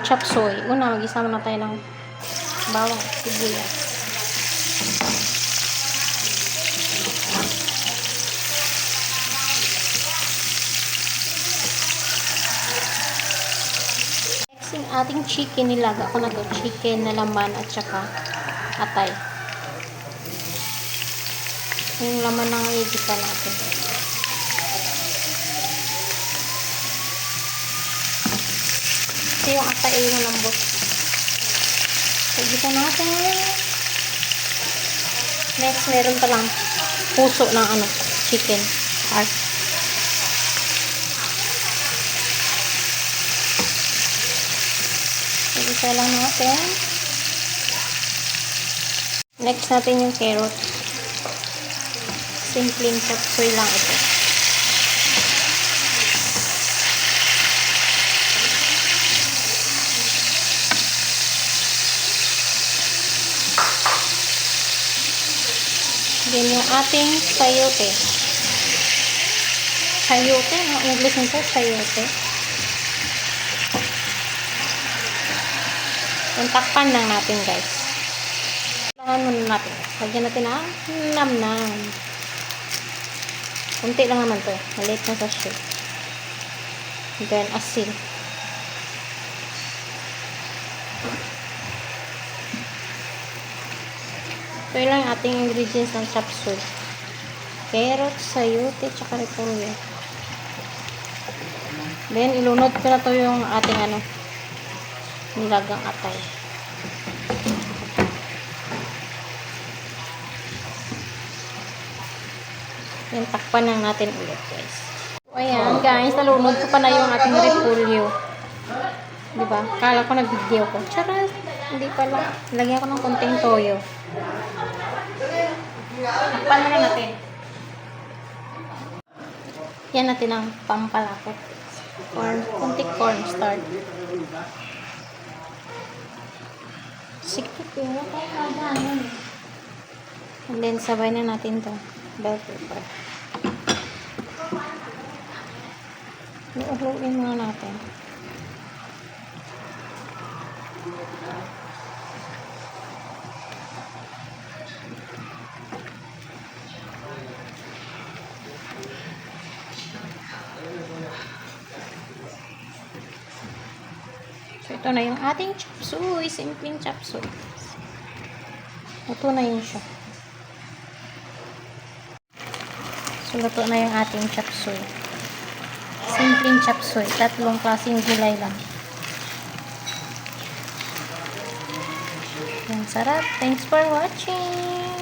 chop suey. Una, mag-isa muna tayo ng bawang at sibuyas. Next, yung ating chicken, nilaga ko na to. Chicken na laman at saka atay. Yung laman ng igita natin. Ito yung atay yung lambot. Igita natin. Next, meron pa lang puso ng chicken heart. Igita lang natin. Next natin yung carrot. Simpleng chop suey lang ito. Then yung ating sayote. Sayote, ang English nito, sayote. Yung takpan lang natin, guys. Lahan muna natin. Lagyan natin ang nam-nam. Kunti lang naman to. Maliit na sachet. Then, asin. Ito lang yung ating ingredients ng chop suey. Carrot, sayote, tsaka repolyo. Then, ilunod ko na to yung ating nilagang atay. Then, takpan lang natin ulit, guys. So, ayan, guys. Nalunod ko pa na yung ating repolyo. Diba? Kala ko nag-video ko. Charot! Hindi pala. Lagyan ko ng konting toyo. Takpan na natin. Yan natin ang pampalapot. Konting cornstarch. Sikip yun. And then, sabay na natin to. Bell pepper. Luuhin muna natin. So, ito na yung ating chop suey. Simpleng chop suey. Ito na yun siya. So, luto na yung ating chop suey. Simpleng chop suey. 3 klaseng gulay lang. Yan, sarap. Thanks for watching.